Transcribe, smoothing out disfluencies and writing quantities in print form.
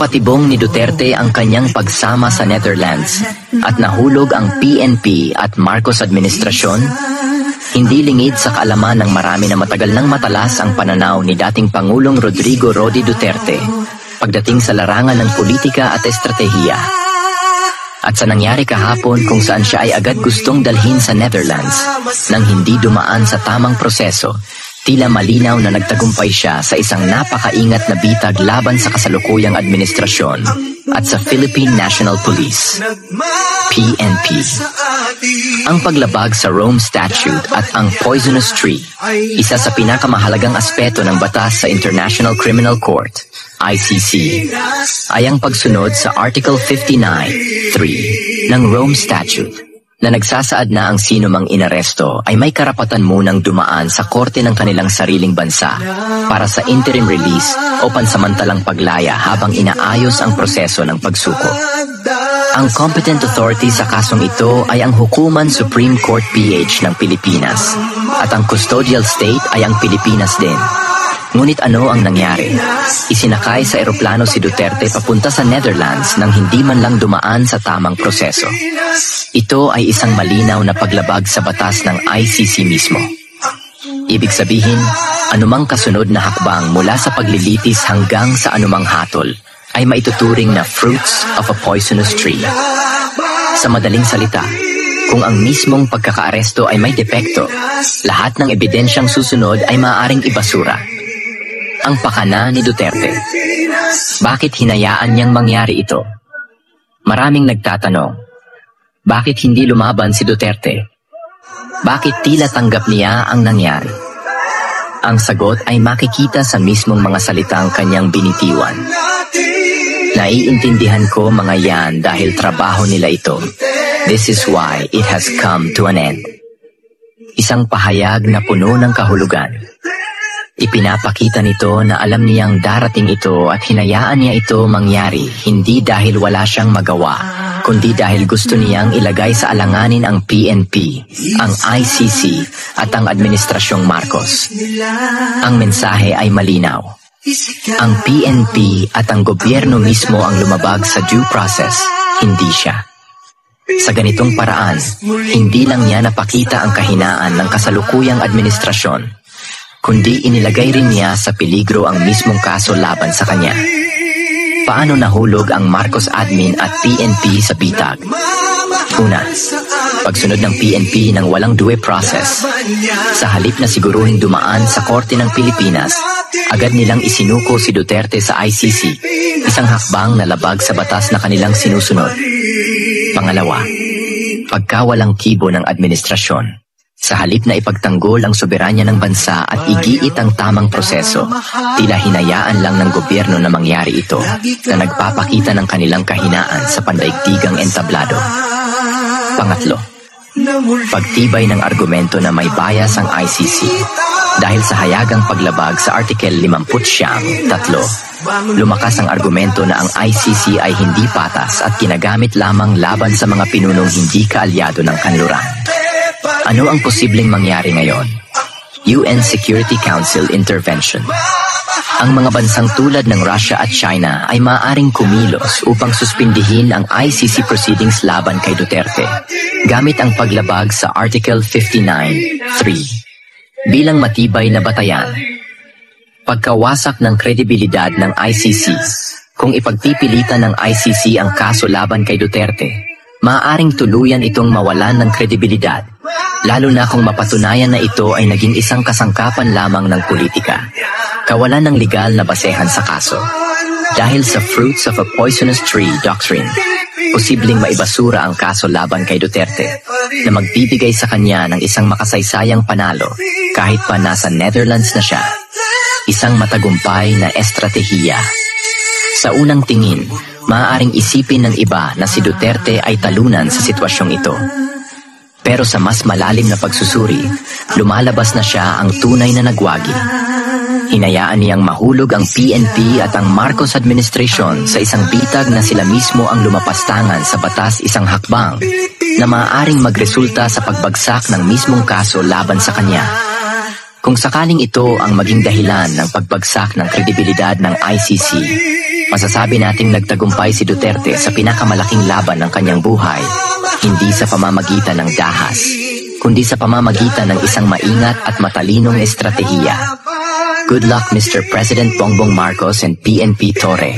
Napatibong ni Duterte ang kanyang pagsama sa Netherlands at nahulog ang PNP at Marcos administrasyon. Hindi lingid sa kaalaman ng marami na matagal nang matalas ang pananaw ni dating Pangulong Rodrigo Rody Duterte pagdating sa larangan ng politika at estratehiya. At sa nangyari kahapon kung saan siya ay agad gustong dalhin sa Netherlands nang hindi dumaan sa tamang proseso, tila malinaw na nagtagumpay siya sa isang napakaingat na bitag laban sa kasalukuyang administrasyon at sa Philippine National Police, PNP. Ang paglabag sa Rome Statute at ang Poisonous Tree, isa sa pinakamahalagang aspeto ng batas sa International Criminal Court, ICC, ay ang pagsunod sa Article 59(3) ng Rome Statute na nagsasaad na ang sino mang inaresto ay may karapatan munang dumaan sa korte ng kanilang sariling bansa para sa interim release o pansamantalang paglaya habang inaayos ang proseso ng pagsuko. Ang competent authority sa kasong ito ay ang Hukuman Supreme Court PH ng Pilipinas at ang custodial state ay ang Pilipinas din. Ngunit ano ang nangyari? Isinakay sa eroplano si Duterte papunta sa Netherlands nang hindi man lang dumaan sa tamang proseso. Ito ay isang malinaw na paglabag sa batas ng ICC mismo. Ibig sabihin, anumang kasunod na hakbang mula sa paglilitis hanggang sa anumang hatol ay maituturing na fruits of a poisonous tree. Sa madaling salita, kung ang mismong pagkakaaresto ay may depekto, lahat ng ebidensyang susunod ay maaaring ibasura. Ang pakana ni Duterte. Bakit hinayaan niyang mangyari ito? Maraming nagtatanong, bakit hindi lumaban si Duterte? Bakit tila tanggap niya ang nangyari? Ang sagot ay makikita sa mismong mga salitang kanyang binitiwan. Naiintindihan ko mga yan dahil trabaho nila ito. This is why it has come to an end. Isang pahayag na puno ng kahulugan. Ipinapakita nito na alam niyang darating ito at hinayaan niya ito mangyari hindi dahil wala siyang magawa, kundi dahil gusto niyang ilagay sa alanganin ang PNP, ang ICC at ang Administrasyong Marcos. Ang mensahe ay malinaw. Ang PNP at ang gobyerno mismo ang lumabag sa due process, hindi siya. Sa ganitong paraan, hindi lang niya napakita ang kahinaan ng kasalukuyang administrasyon, kundi inilagay rin niya sa peligro ang mismong kaso laban sa kanya. Paano nahulog ang Marcos admin at PNP sa bitag? Una, pagsunod ng PNP ng walang due process. Sa halip na siguruhin dumaan sa korte ng Pilipinas, agad nilang isinuko si Duterte sa ICC, isang hakbang na labag sa batas na kanilang sinusunod. Pangalawa, pagkawalang kibo ng administrasyon. Sa halip na ipagtanggol ang soberanya ng bansa at igiit ang tamang proseso, tila hinayaan lang ng gobyerno na mangyari ito na nagpapakita ng kanilang kahinaan sa pandaigdigang entablado. Pangatlo, pagtibay ng argumento na may bias ang ICC. Dahil sa hayagang paglabag sa Article 59(3), lumakas ang argumento na ang ICC ay hindi patas at ginagamit lamang laban sa mga pinunong hindi kaalyado ng kanluran. Ano ang posibleng mangyari ngayon? UN Security Council intervention. Ang mga bansang tulad ng Russia at China ay maaaring kumilos upang suspindihin ang ICC proceedings laban kay Duterte gamit ang paglabag sa Article 59(3) bilang matibay na batayan. Pagkawasak ng kredibilidad ng ICC. Kung ipagpipilitan ng ICC ang kaso laban kay Duterte, maaaring tuluyan itong mawalan ng kredibilidad, lalo na kung mapatunayan na ito ay naging isang kasangkapan lamang ng politika. Kawalan ng legal na basehan sa kaso. Dahil sa fruits of a poisonous tree doctrine, posibleng maibasura ang kaso laban kay Duterte na magbibigay sa kanya ng isang makasaysayang panalo kahit pa nasa Netherlands na siya. Isang matagumpay na estratehiya. Sa unang tingin, maaaring isipin ng iba na si Duterte ay talunan sa sitwasyong ito. Pero sa mas malalim na pagsusuri, lumalabas na siya ang tunay na nagwagi. Hinayaan niyang mahulog ang PNP at ang Marcos administration sa isang bitag na sila mismo ang lumapastangan sa batas, isang hakbang na maaaring magresulta sa pagbagsak ng mismong kaso laban sa kanya. Kung sakaling ito ang maging dahilan ng pagbagsak ng kredibilidad ng ICC, Masasabi nating nagtagumpay si Duterte sa pinakamalaking laban ng kanyang buhay, hindi sa pamamagitan ng dahas, kundi sa pamamagitan ng isang maingat at matalinong estratehiya. Good luck, Mr. President Bongbong Marcos and PNP Torre.